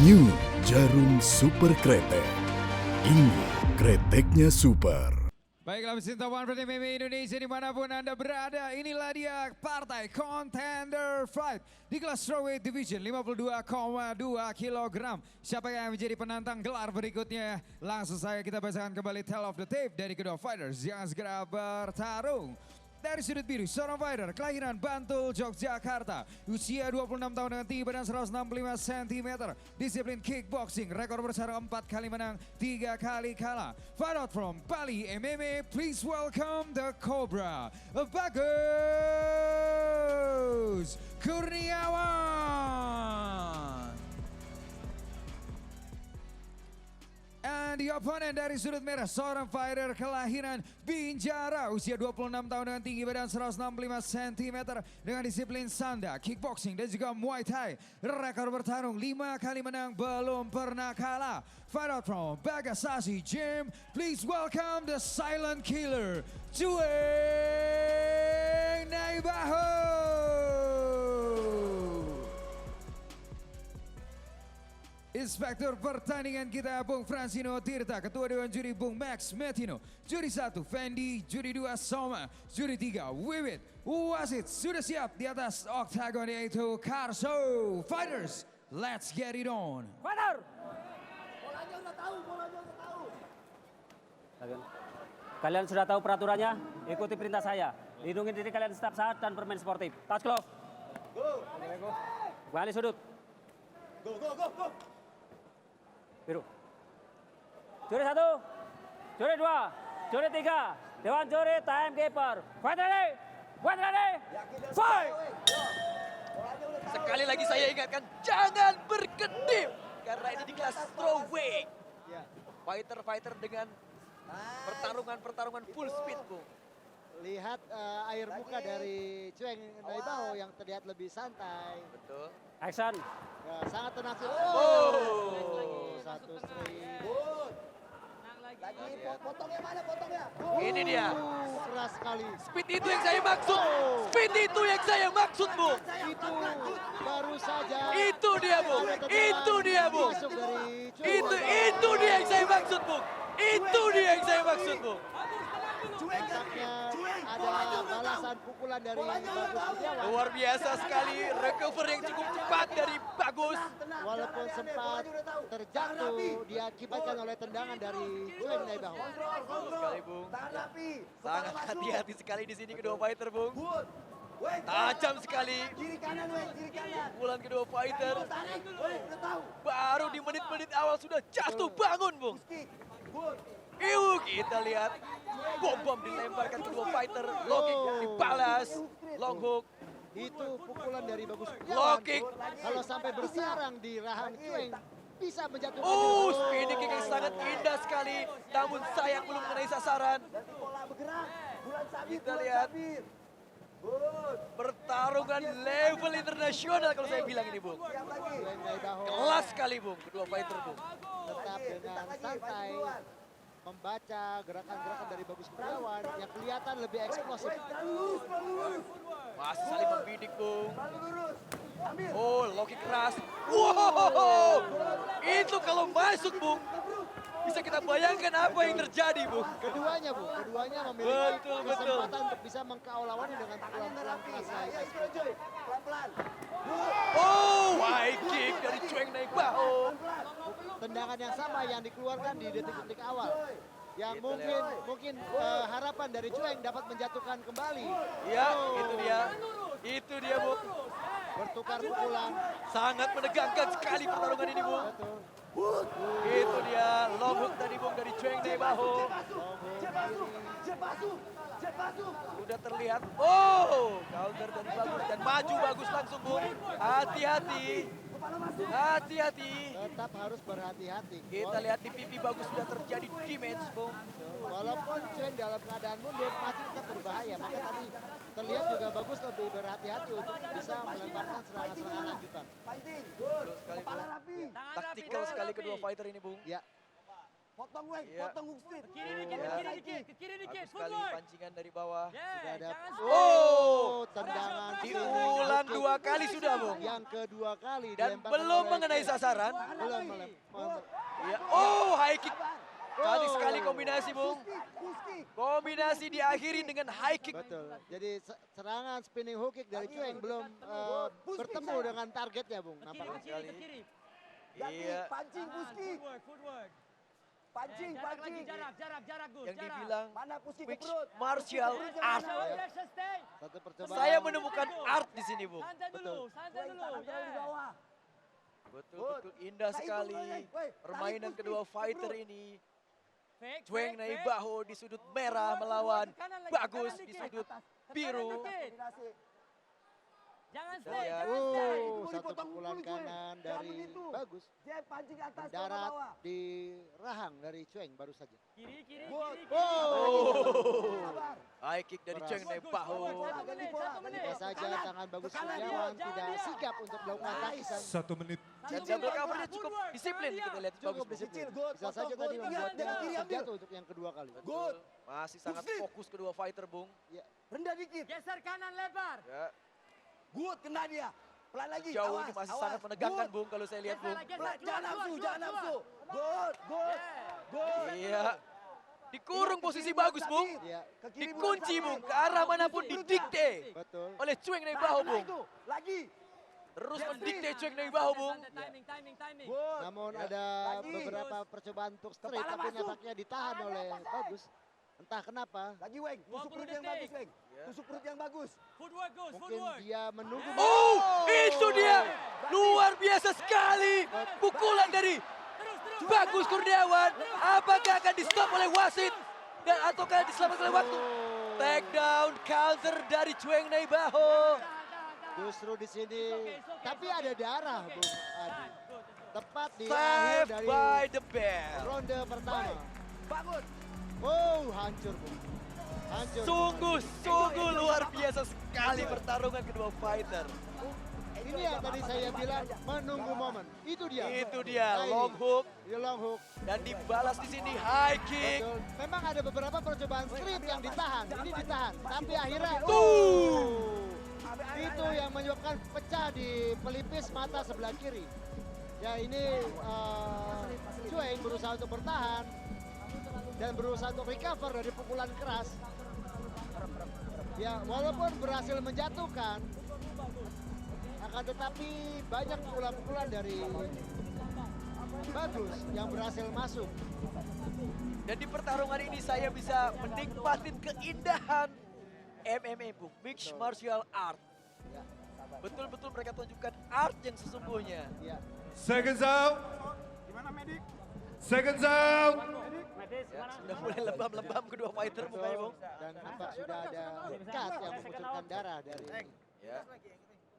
New Jarum Super Kretek. Ini kreteknya super. Baiklah pecinta One Fight MMA Indonesia dimanapun Anda berada, inilah dia partai Contender Fight di kelas Strawweight Division 52,2 kg. Siapa yang menjadi penantang gelar berikutnya? Langsung saja kita bacakan kembali tale of the tape dari kedua fighters yang segera bertarung. Dari sudut biru, seorang fighter kelahiran Bantul, Yogyakarta. Usia 26 tahun dengan tinggi badan 165 cm. Disiplin kickboxing, rekor bertarung 4 kali menang, 3 kali kalah. Fight out from Bali MMA, please welcome the Cobra, Bagus Kurniawan. And the opponent dari sudut merah, seorang fighter kelahiran Binjara, usia 26 tahun dengan tinggi badan 165 cm, dengan disiplin sanda, kickboxing dan juga Muay Thai. Rekor bertarung 5 kali menang, belum pernah kalah. Fight out from Bagasasi Gym, please welcome the silent killer, Cueng Naibaho. Inspektur pertandingan kita Bung Francino Tirta, Ketua Dewan Juri Bung Max Metino, Juri 1 Fendi, Juri 2 Soma, Juri 3 Wiwit, wasit sudah siap di atas oktagon yaitu Karso. Fighters, let's get it on. Fighter! Kalian sudah tahu peraturannya, ikuti perintah saya. Lindungi diri kalian setiap saat dan bermain sportif. Touch glove. Go. Balik sudut. Go. Biru. Juri 1, juri 2, juri 3, Dewan Juri timekeeper. Fight ready! Fight! Sekali lagi saya ingatkan, jangan berkedip. Karena ini di kelas strawweight. Fighter-fighter dengan pertarungan full speed, Bu. Lihat air muka dari Cueng Naibaho yang terlihat lebih santai. Betul. Action. Ya, sangat tenang. Satu string. Lagi potongnya mana potongnya? Ini dia. Keras sekali. Speed itu yang saya maksud. Speed itu yang saya maksud, Bu. Itu baru saja. Itu dia, Bu. Itu dia, Bu. Masuk dari Cueng. Itu dia yang saya maksud, Bu. Itu dia yang saya maksud, Bu. Nampaknya ada balasan pukulan dari Bagus Kurniawan. Luar biasa sekali, recover yang cukup cepat dari Bagus. Walaupun sempat terjatuh, diakibatkan oleh tendangan dari Cueng Naibaho. Betul sekali, Bung. Sangat hati-hati sekali di sini kedua fighter, Bung. Tajam sekali. Kiri kanan. Pukulan kedua fighter. Udah tahu. Baru di menit-menit awal sudah jatuh bangun, Bung. Kita lihat bom dilemparkan kedua fighter, low kick dibalas, long hook. Itu pukulan dari Bagus Low Kurniawan. kick. Kalau sampai bersarang di rahang Cueng, bisa menjatuhkan. Spinning kick yang sangat indah sekali, namun sayang belum mengenai sasaran. Pola bergerak. Kita lihat pertarungan level internasional kalau saya bilang ini, Bung. Cueng Naibaho Kelas sekali, Bung, kedua fighter, Bung. tetap dengan santai membaca gerakan-gerakan dari Bagus Kurniawan yang kelihatan lebih eksplosif. Masih saling membidik, Bung. Low kick keras. Wow, itu kalau masuk, Bung, bisa kita bayangkan apa yang terjadi, Bung. Keduanya, Bu, keduanya memiliki Betul. kesempatan untuk bisa mengkau lawannya dengan pukulan-pukulan keras yang eksplosif. Pelan-pelan. High kick dari Cueng Naibaho. Tendangan yang sama yang dikeluarkan di detik-detik awal. Yang Kita mungkin harapan dari Cueng dapat menjatuhkan kembali. Ya, itu dia, Bung. Bertukar pukulan. Sangat menegangkan sekali pertarungan ini, Bung. Betul. Itu dia, long hook tadi, Bung, dari Cueng Naibaho. Jet masuk. Sudah terlihat, counter dari Bagus dan maju Bagus langsung, Bung. Hati-hati. Tetap harus berhati-hati. Kita lihat di pipi Bagus sudah terjadi damage, Bung. Walaupun Cueng dalam keadaan mundur masih tetap berbahaya. Maka tadi terlihat juga Bagus lebih berhati-hati untuk bisa melemparkan serangan-serangan lanjutan. Fighting. Sekali, Kepala Bung. rapi. Taktikal sekali kedua fighter ini, Bung. Ya, Potong Weng, Iya. potong hook street. Kiri dikit. Bagus sekali pancingan dari bawah. Sudah ada tendangan Diulang 2 kali sudah, Bung. yang kedua kali Dan dilemparkan belum oleh mengenai Cheng. sasaran. Belum Ya. Oh, high kick. Cantik sekali kombinasi, Bung. Kombinasi diakhiri dengan high kick. Betul. Jadi serangan spinning hook kick dari Cheng belum bertemu dengan targetnya, Bung. Nampaknya. Sekali. Iya. Pancing Puski. Pancing, pancing. Jarak, Gus. Yang dibilang Mana Puski ke mixed perut? martial art. Satu percobaan. Saya menemukan art di sini, Bung. Santai dulu. Tangan terlalu di bawah. Betul indah sekali. Permainan kedua fighter ini. Cheng Naibaho di sudut merah melawan Bagus di sudut biru. Kombinasi. Jangan Kita stay, lihat. jangan stay. Satu pukulan kanan dari Bagus. Dia pancing ke atas ke Darat bawah. di rahang dari Cheng baru saja. Kiri. Sabar. High kick dari Cheng Naibaho. Bisa saja tangan Bagus Kurniawan tidak sigap untuk melakukan takisan. 1 menit. Dan double covernya cukup disiplin kita lihat Cukup Bagus. disiplin. Good, Bisa saja good, tadi good. membuatnya Kiri, ambil. terjatuh untuk yang kedua kali. Betul. Masih sangat fokus kedua fighter, Bung. Rendah dikit. Geser kanan lebar. Ya. Good, kena dia. Pelan lagi. Jauh awas, ini masih awas. sangat menegangkan, Good. Bung, kalau saya lihat, Bung. Pelan, jangan nafsu, jangan nafsu. Good, good. Good. Iya. Dikurung posisi Bagus, Bung. Iya, Ke kiri, Dikunci, bukan Bung. sampai. Ke arah manapun didikte betul. oleh Cheng Nah, Naibaho, kena Bung. itu. Lagi. Terus mendikte Cheng Naibaho, Bung. Timing. Good. Namun Ya. ada Lagi. beberapa percobaan untuk straight Kepala tapi masuk. nampaknya ditahan oleh Bagus. Entah kenapa. Lagi, Weng. Tusuk 20 perut yang detik. bagus, Weng. Ya. Tusuk perut yang bagus. Footwork, Gus. Mungkin dia menunggu. Oh, itu dia. Luar biasa sekali. Pukulan dari Bagus Kurniawan. Apakah akan di stop oleh wasit? Dan ataukah diselamatkan oleh waktu? Takedown counter dari Cheng Naibaho. Justru di sini. Tapi ada darah, Bung Adi. Tepat di akhir Saved dari by the bell. ronde pertama. Bagus. Oh, hancur, Bung. Hancur. Sungguh luar biasa sekali pertarungan kedua fighter. Ini yang tadi saya bilang menunggu momen. Itu dia. Itu dia, Nah, ini. long hook. Dia long hook. Dan dibalas di sini high kick. Betul. Memang ada beberapa percobaan strip yang ditahan. Ini ditahan. Tapi akhirnya. Tuh. Itu yang menyebabkan pecah di pelipis mata sebelah kiri. Ya ini Cheng berusaha untuk bertahan. Dan berusaha untuk recover dari pukulan keras. Ya walaupun berhasil menjatuhkan. Akan tetapi banyak pukulan-pukulan dari Bagus yang berhasil masuk. Dan di pertarungan ini saya bisa menikmatin keindahan MMA, Bung. Mixed martial art. Ya, Betul-betul mereka tunjukkan art yang sesungguhnya. ya. Seconds out. Seconds out. Ya, sudah mulai lebam-lebam kedua fighter mukanya, Bung. Dan nampak sudah ada cut yang mengucurkan darah dari Ya,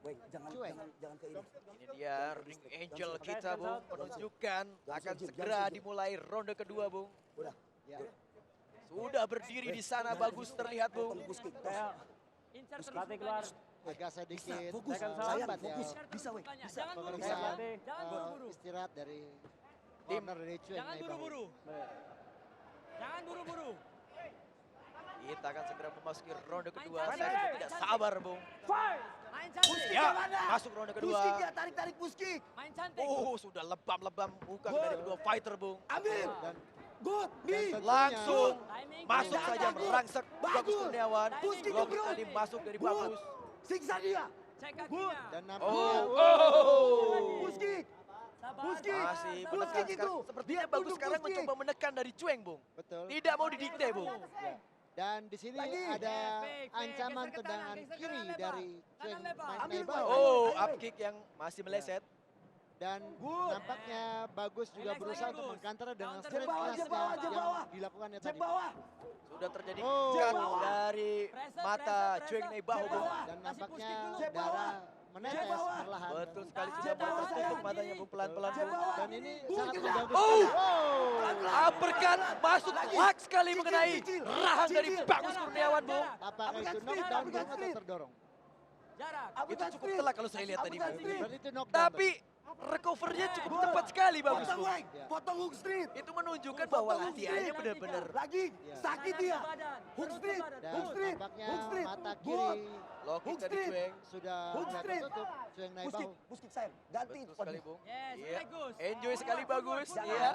Weng, jangan ke ini. ini dia ring angel kita, Bung. Menunjukkan akan segera dimulai ronde kedua, Bung. Udah. ya. Sudah berdiri di sana, Bagus terlihat, Bung. Puski. Latih keluar. Agak sedikit Fokus. lambat ya. Fokus. Bisa, Weng. Bisa. Jangan buru-buru. Pemeriksaan Jangan buru-buru. istirahat dari Tim. corner dari Cheng Jangan Naibaho. buru-buru. Jangan buru-buru. Kita akan segera memasuki ronde kedua. Main Saya cantik. tidak sabar, Bung. Main cantik. Ya, masuk ronde kedua. Puski dia tarik-tarik Puski. Main cantik. Oh, sudah lebam-lebam muka dari kedua fighter, Bung. Ambil. Dan Good. Dan Nih. tentunya- Langsung Timing. masuk Bagus. saja merangsek Bagus Bagus. Kurniawan. Puski Blok kebrut. tadi masuk dari Good. Bagus. Siksa dia. Cek kakinya. dan nampaknya Oh. Puski. Sabar. Puski. Masih Puski menekan gitu. sekarang. Sepertinya Dia Bagus tunduk sekarang Puski. mencoba menekan dari Cheng, Bung. betul. Tidak mau didikte, Bung. Ya. Dan di sini Lagi. ada Fake. ancaman Geser ke tendangan kanan, geser ke kiri kanan, dari lebar. Cheng Kanan lebar. Ambil, Naibaho. Oh, Ayo, up ayo. kick yang masih meleset. Dan Good. nampaknya Bagus juga Relax berusaha lagi, untuk Gus. mengcounter dengan Counter straight bawah, keras jeb bawah, jeb yang bawah. dilakukannya Cek tadi. bawah. Sudah terjadi Oh. cut Bawah. dari mata Cheng Naibaho, Bung. Dan Kasih nampaknya Puski dulu. Cek bawah. darah menetes Cek bawah. perlahan. Betul sekali Tahan, sudah mulai tahan, tertutup tahan. matanya, Bung. Pelan-pelan, Cek Bung. bawah. Dan ini Good, sangat kena. mengganggu Oh. sekali. Uppercut masuk hak sekali Cicil, mengenai cicil. rahang dari Cicil. Bagus Kurniawan, Bung. Apakah Uppercut itu straight, knockdown uppercut atau straight. terdorong? Jarak. Itu cukup telak kalau saya lihat tadi, Bung. Berarti itu knockdown. Tapi recovernya cukup cepat sekali bagus Potong Bung. Weng, potong hook street. Itu menunjukkan bahwa Potong hook latihannya street. benar-benar Lagi, sakit dia. Hook street, Dan hook street, tampaknya hook street. mata Good. kiri low kick Hook dari street. Cueng. sudah Hook mulai street. tertutup. Cueng naik Buskik, bahu. buskik sayang. Ganti. Betul sekali Bung. Yes, Iya. bagus. Enjoy sekali bagus. Jangan. Iya.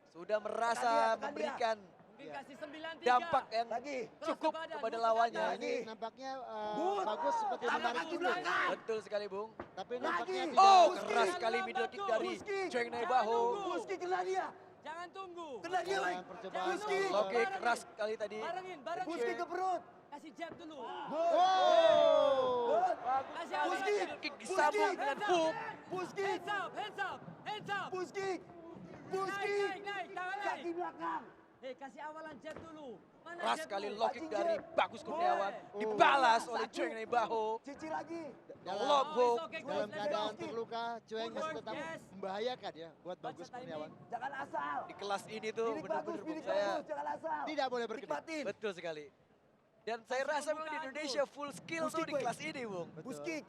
Sudah merasa Tekan dia. memberikan Mungkin kasih 9-3. dampak yang Lagi. cukup kepada lawannya. Nah, ini nampaknya Good. bagus seperti Tambah menarik kaki mundur. belakang. Betul sekali Bung. Tapi nampaknya Lagi. tidak. Oh, Buskik. keras sekali middle kick dari Buskik. Cueng naik bahu. Buskik kena dia. Jangan tunggu. Kena dia, Weng. Dan percobaan Buskik. Low kick keras sekali tadi. Barengin. Buskik ke perut. Kasih jab dulu. Good. Oh. Good. Kasih Buskik. Middle kick disambung dengan hook. Buskik. Hands up. Buskik. Naik, Buskik. naik, tangan naik. Kaki belakang. Kasih awalan jab dulu. Mana Keras jab sekali dulu? low kick dari Bagus Kurniawan. Oh. Dibalas oleh Cueng naik bahu. Cici lagi. Lob hook. Dalam keadaan terluka, Cueng masih Footwork, tetap yes. membahayakan ya buat Baca Bagus timing. Kurniawan. Jangan asal. Di kelas ini tuh Bidik bagus, benar-benar bidik Bung, saya bagus. Jangan asal. Tidak boleh berkedip. Nikmatin. betul sekali. Dan saya rasa memang di Indonesia full skill tuh di Weng. kelas ini Bung. Betul. Buskik.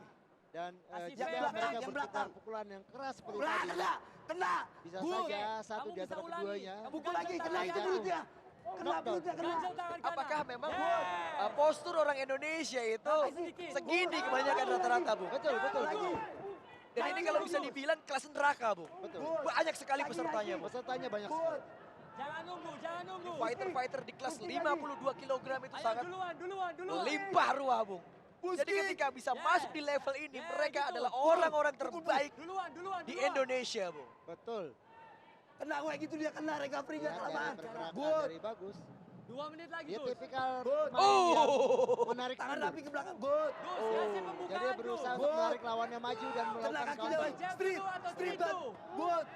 Dan Kasih jika jab, mereka yang bertukar belakang. pukulan yang keras seperti Kena, tadi, kena. Kena. bisa Good. saja satu Kamu di antara bisa ulangi. keduanya Kamu Pukul lagi. ganjel Kena tangan itu kanan. perutnya. Kena Knockdown. perutnya. Kena. Ganjel tangan kanan. Apakah memang Yeah. postur orang Indonesia itu sedikit. segini kebanyakan rata-rata Bung? Betul, betul. Lagi. Dan ini kalau bisa dibilang kelas neraka Bung. Betul. Banyak sekali pesertanya Bung. Pesertanya banyak Good. sekali. Jangan nunggu. Fighter-fighter di kelas 52 kg itu Ayo sangat duluan. melimpah ruah Bung. Jadi Buskik. ketika bisa Yeah. masuk di level ini, Yeah, mereka gitu. adalah orang-orang terbaik Duluan. di Indonesia Bung. Betul. Kena Weng itu dia kena recovery-nya Lihat kelamaan. dari pergerakan Good. dari Bagus. 2 menit lagi, Dia Gus. tipikal Good. pemain yang Oh, menarik Tangan mundur. rapi ke belakang. Good. Gus, kasih pembukaan, Jadi dia berusaha Gus. untuk menarik lawannya maju dan Kena melakukan kakinya counter. Weng. Jab Street. dulu atau Street three back. two? Good.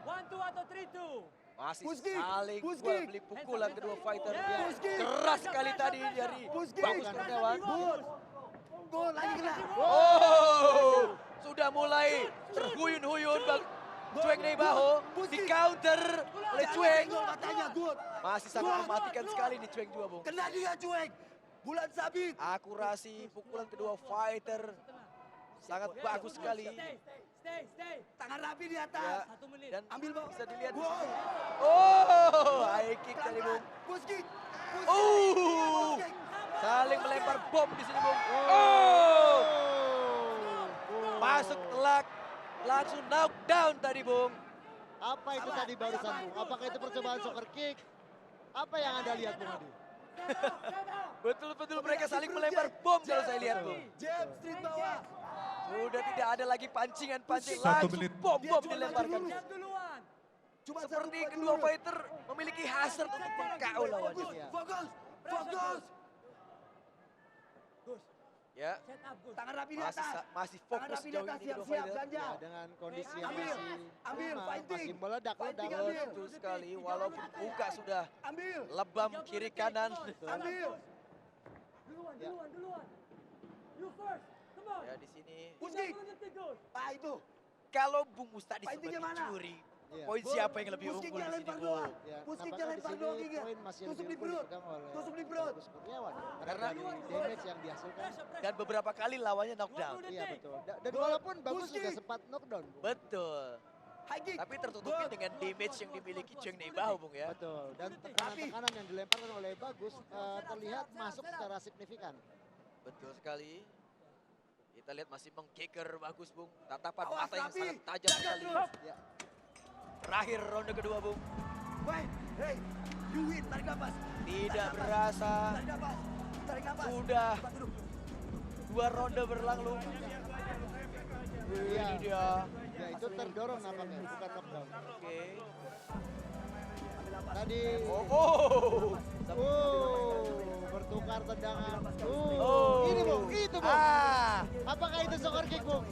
1-2 atau 3-2? masih Buskik. saling Buskik. jual beli pukulan kedua fighter. Yeah. Buskik. Keras sekali tadi dari Buskik. Bagus Kurniawan. Good. Good. Lagi kena. Oh, sudah mulai terhuyun-huyun Cueng naik bahu, di counter oleh Cueng. Matanya good. Masih sangat mematikan sekali nih Cueng juga Bung. Kena dia Cueng. Bulan sabit. Akurasi pukulan kedua fighter sangat bagus sekali. Stay. Tangan rapi di Ya, atas. 1 menit. dan Ambil bawah. bisa dilihat di Good. sini. Oh, high kick dari Pelan-pelan. Bung. Buskik. Oh, Buskik. saling melempar bom di sini Bung. Oh, masuk telak, langsung knockdown tadi Bung. Apa itu tadi barusan, Bung? Apakah itu percobaan soccer kick? Apa yang Anda lihat, Bung Adi? Betul-betul mereka saling melempar bom kalau saya lihat Bung. Jab street bawah. Sudah tidak ada lagi pancingan-pancing, Satu langsung menit. bom-bom Dia cuma dilemparkan. maju Jab duluan. Cuma Seperti satu kedua dulu. fighter memiliki hasrat untuk meng-KO lawannya. Iya. Fokus. Fokus. Ya, Set up, Gus. Tangan rapi di masih atas. masih Tangan fokus rapi di sejauh atas. ini kedua Siap-siap. fighter. Ganja. Ya, dengan kondisi yang Ambil, masih ambil, memang fighting. masih meledak-ledak. Fighting, ambil. Betul sekali, walaupun muka sudah Ambil. lebam kiri kanan. Ambil. Duluan. You first. Come on. Ya di sini, Buskik. 30 detik, Gus. Ah itu. kalau Bung Mustadi Fightingnya sebagai mana? juri, Iya. poin siapa yang lebih Buskiknya unggul di sini lempar Bung? doang. Ya, Buskiknya nampaknya di lempar sini doang Giga. poin masih Tusuk lebih di perut. dipegang oleh Tusuk di perut. Bagus Kurniawan. Karena- Karena dari damage yang dihasilkan. Dan beberapa kali lawannya knockdown. 20 Iya detik. betul. Dan walaupun Bagus Buskik. juga sempat knockdown, Bung. Betul. High kick. Tapi tertutupi dengan damage yang dimiliki Cueng Neibahu Bung ya. Betul. Dan tekanan-tekanan yang dilemparkan oleh Bagus terlihat masuk secara signifikan. Betul sekali. Kita lihat masih mengkicker bagus Bung. Tatapan Awas, mata yang Rapi. sangat tajam Jaga sekali. terus. Ya. Terakhir ronde kedua Bung. Wait. Hey. You win. Tarik nafas. Tidak berasa. Tarik nafas. Tarik nafas. Sudah Cepat duduk. 2 ronde berlalu. Iya. Ini dia. Ya itu terdorong nampaknya, bukan knockdown. Oke. Tadi, bertukar tendangan. Ini Bung, itu Bung. Ah, Apakah itu soccer kick Bung?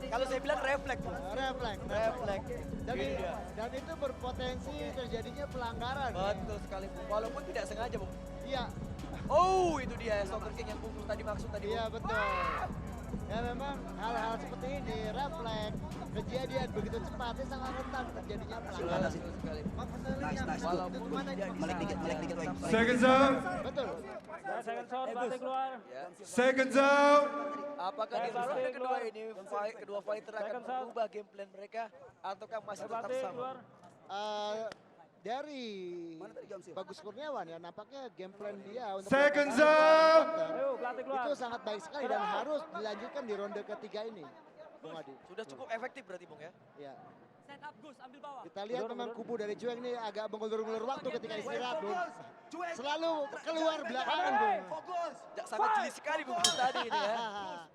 kalau saya bilang refleks Bung. Refleks. Refleks. Dan, Ini dia. dan itu berpotensi terjadinya pelanggaran. Betul sekali Bung. Walaupun tidak sengaja Bung. Iya, Oh, itu dia soccer king yang Bung tadi maksud tadi Bung. iya betul. Ya memang hal-hal seperti ini, refleks, kejadian begitu cepat, ini sangat rentan terjadinya pelanggaran. Betul sekali. Nice. Walaupun tidak Melek dikit, Weng. Seconds up. Betul. second zone, pelatih keluar. Ya. Second zone. Apakah di ronde kedua ini kedua fighter akan Second sound. mengubah game plan mereka ataukah masih tetap Pelatih sama? keluar. Dari Bagus Kurniawan ya nampaknya game plan dia untuk Second melakukan zone. counter Ayo, pelatih keluar. itu sangat baik sekali dan harus dilanjutkan di ronde ketiga ini, Bung Adi. Sudah cukup efektif berarti Bung ya? Ya. Set up Gus, ambil bawah. Kita lihat memang kubu dari Cueng ini agak mengulur-ulur waktu ketika istirahat, Bung. Cuek. Selalu keluar belakangan, Bung. Fokus. Sangat jeli sekali Bung Gus tadi ini ya.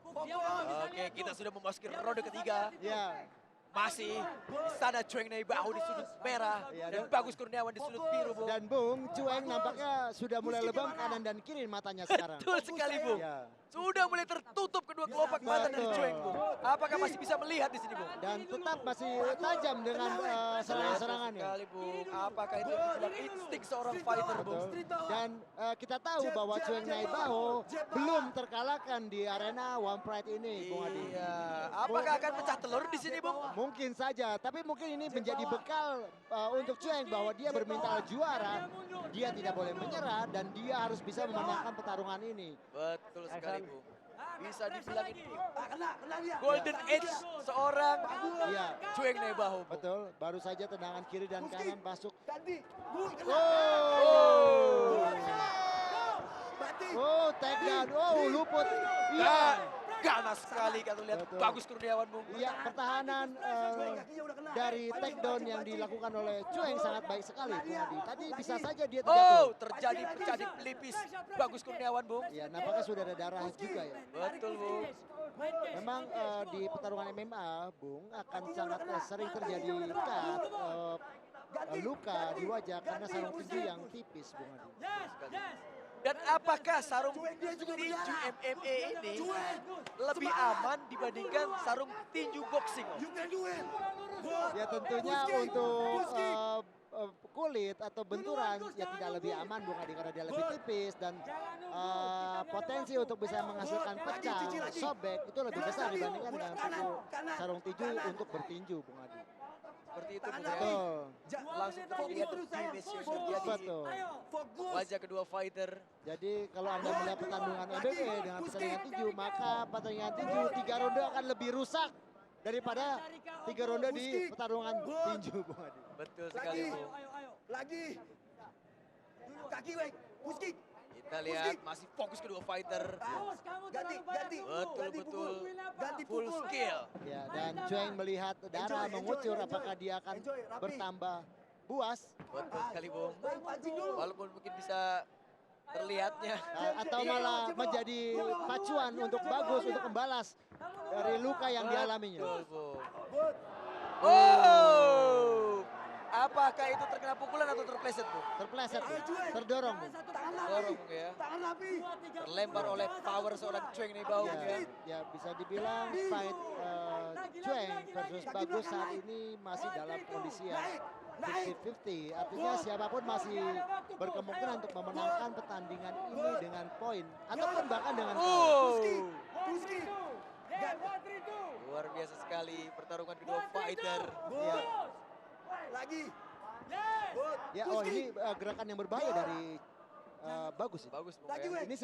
Fokus. Oke, kita sudah memasuki ronde ketiga. Ya. Masih di sana Cueng Naibahu di sudut merah Iya, dan dan- Bagus Kurniawan di sudut biru, Bung. Dan Bung, Cueng nampaknya sudah mulai lebam kanan dan kiri matanya sekarang. Betul sekali, Bung. Ya. Sudah mulai tertutup kedua kelopak mata dari Betul. Cueng, Bung. Apakah masih bisa melihat di sini, Bung? Dan tetap masih tajam dengan serangan-serangannya. Sekali, Bung. Apakah itu bilang insting seorang fighter, Bung? Betul. Dan kita tahu bahwa Cueng Naibaho belum terkalahkan di arena One Pride ini, Bung Adi. Iya. Apakah akan pecah telur di sini, Bung? Mungkin saja, tapi mungkin ini menjadi bekal untuk Cueng bahwa dia bermental juara, dia tidak boleh menyerah dan dia harus bisa memenangkan pertarungan ini. Betul sekali, Bung. Bisa dibilang ini Kena dia. golden age seorang Iya, Cueng Naibahu, Bung. betul. Baru saja tendangan kiri dan kanan masuk. Ganti. Gus. Oh, Mati. oh, take down. Oh, luput. Ya, Iya, ganas sekali kalau lihat Betul. Bagus Kurniawan, Bung. iya, pertahanan dari take down yang dilakukan oleh Cueng sangat baik sekali, Bung Adi. Tadi bisa saja dia Oh, terjatuh. terjadi pecah di pelipis Bagus Kurniawan, Bung. Ya, nampaknya sudah ada darah juga ya. Betul, Bung. Memang di pertarungan MMA, Bung, akan sangat sering terjadi cut, luka di wajah karena sarung tinju yang tipis, Bung Adi. Dan apakah sarung tinju MMA ini lebih aman dibandingkan sarung tinju boxing? Om? You can do it. Ya tentunya untuk kulit atau benturan ya tidak lebih aman, Bung Adi, karena dia lebih tipis dan potensi untuk bisa menghasilkan pecah, sobek itu lebih besar dibandingkan dengan sarung tinju untuk bertinju, Bung Adi. Seperti itu, Bung. ya. Betul. Langsung terlihat image yang terjadi di Betul. Fokus. wajah kedua fighter. Jadi kalau Anda melihat pertandingan MMA dengan pertandingan tinju, maka pertandingan tinju 3 ronde akan lebih rusak daripada 3 ronde di pertarungan tinju, Bung Adi. Betul sekali, Lagi. Bung. Lagi. Kaki wek. Push kick. Kita lihat masih fokus kedua fighter. Ganti. Betul, Ganti betul. pukul. Ganti Full pukul. skill. Ya, dan Cueng melihat darah mengucur, apakah dia akan bertambah buas Betul sekali, Bung. Main pancing dulu. Walaupun mungkin bisa terlihatnya. atau malah menjadi pacuan untuk Bagus untuk membalas dari luka yang dialaminya. Betul, Bung. Good. Oh, apakah itu terkena pukulan atau terpleset, Bung? Terpleset, terdorong, Bung. Tangan Dorong, rapi. Bung, ya. Tangan rapi. Terlempar oleh power seorang Cueng Naibahu, Ya, ya. ya bisa dibilang fight Cueng versus Bagus saat ini masih dalam kondisi yang 50-50. Artinya siapapun masih berkemungkinan untuk memenangkan pertandingan ini dengan poin ataupun bahkan dengan KO. Oh, Push kick. luar biasa sekali pertarungan kedua fighter. Ya, Lagi. Good. ya, oh ini gerakan yang berbahaya dari Bagus. Bagus, Bung, Lagi, ya. weh. Ini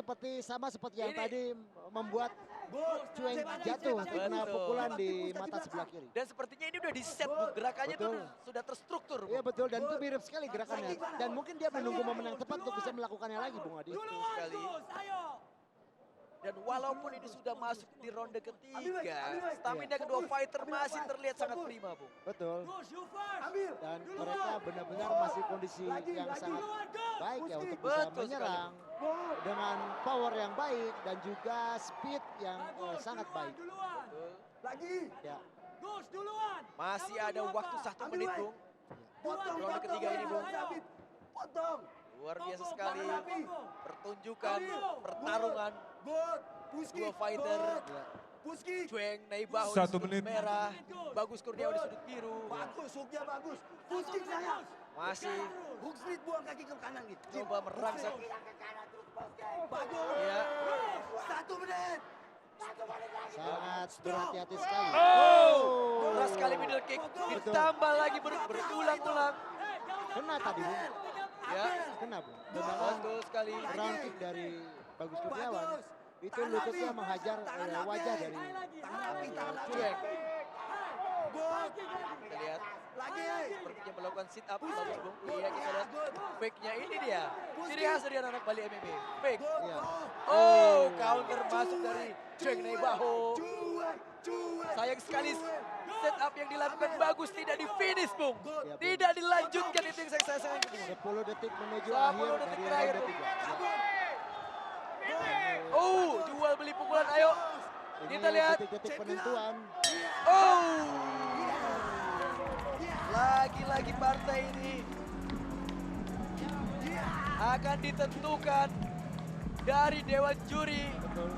sama seperti yang Ini- tadi membuat Good. Cueng jatuh terkena Betul. pukulan di mata sebelah kiri. Dan sepertinya ini udah di set, Bung. Gerakannya tuh Betul. sudah terstruktur, Iya Bung. betul, dan itu mirip sekali gerakannya. Dan mungkin dia menunggu momen yang tepat untuk bisa melakukannya lagi, Bung Adi. Betul sekali. Dan walaupun ini sudah masuk di ronde ketiga, stamina kedua fighter masih terlihat sangat prima, Bung. Betul. Ambil. Dan mereka benar-benar masih kondisi yang sangat baik ya untuk bisa Betul menyerang dengan power yang baik dan juga speed yang sangat baik. Betul. Lagi. Ya, Masih ada waktu 1 menit, Bung. Potong. Ronde ketiga ini, Bung. Potong. Luar biasa sekali Rapi. pertunjukan pertarungan Good. Push dua kick. fighter. Good. ya. Push kick. Cueng Naibahu di 1 sudut menit. merah, Bagus Kurniawan di sudut biru. Bagus. Hooknya bagus. Push kick saya. Masih Hook street buang kaki ke kanan gitu. coba merangsek. Bagus. Ya. 1 menit. Sangat berhati-hati sekali. Oh, keras sekali middle kick. Ditambah lagi berulang-ulang. Kena tadi, Bung. Ya, Kena, Bung. Tendangan betul sekali. round kick dari Bagus Kurniawan, itu lututnya menghajar wajah dari Cuek. Kita lihat. Sepertinya melakukan sit up. Bagus Bung. Iya kita lihat. Fake-nya ini dia. Ciri khas dari anak Bali MMA. Fake. Iya. Oh, counter masuk dari Cheng Nei Baho. Sayang sekali set up yang dilakukan bagus tidak di finish Bung. Bung. Tidak dilanjutkan, itu yang saya sayangkan. 10 detik menuju 10 akhir detik dari terakhir, ronde Bung. 3. Oh, jual beli pukulan, ayo. Kita lihat. Detik-detik penentuan. Oh. Lagi-lagi partai ini akan ditentukan dari Dewan Juri. Betul.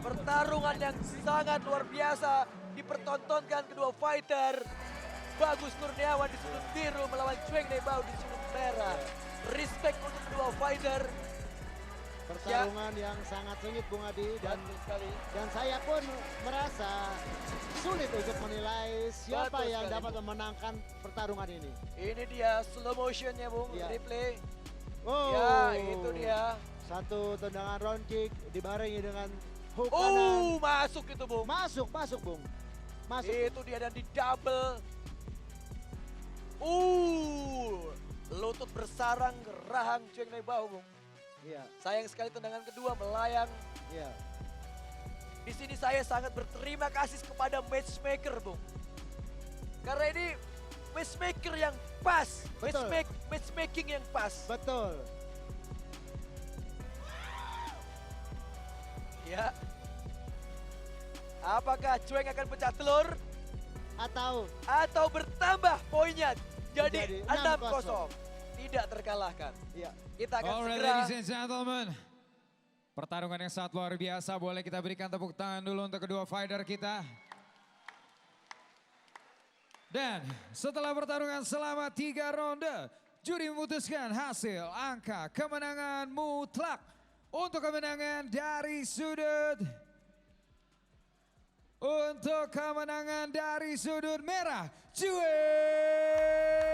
Pertarungan yang sangat luar biasa dipertontonkan kedua fighter. Bagus Kurniawan di sudut biru melawan Cheng Nei Baho di sudut merah. Respect untuk kedua fighter. Pertarungan yang sangat sengit Bung Adi dan Betul sekali. saya pun merasa sulit untuk menilai siapa Betul yang sekali, dapat Bung. memenangkan pertarungan ini. Ini dia slow motionnya Bung, Iya. replay. Oh, Ya, itu dia. satu tendangan round kick dibarengi dengan hook kanan. Oh, masuk itu Bung. Masuk Bung. Masuk. Itu dia dan di double. Lutut bersarang rahang Cheng Nei Baho Bung. Iya, Sayang sekali tendangan kedua melayang. iya. Di sini saya sangat berterima kasih kepada matchmaker Bung. Karena ini matchmaker yang pas. Betul. Matchmaking yang pas. Betul. Ya. Apakah Cueng akan pecah telur Atau bertambah poinnya jadi Menjadi 6-0. Tidak terkalahkan. iya. Kita akan Alright, segera ladies and gentlemen. Pertarungan yang sangat luar biasa. Boleh kita berikan tepuk tangan dulu untuk kedua fighter kita. Dan setelah pertarungan selama 3 ronde, juri memutuskan hasil angka kemenangan mutlak. Untuk kemenangan dari sudut merah, Cueng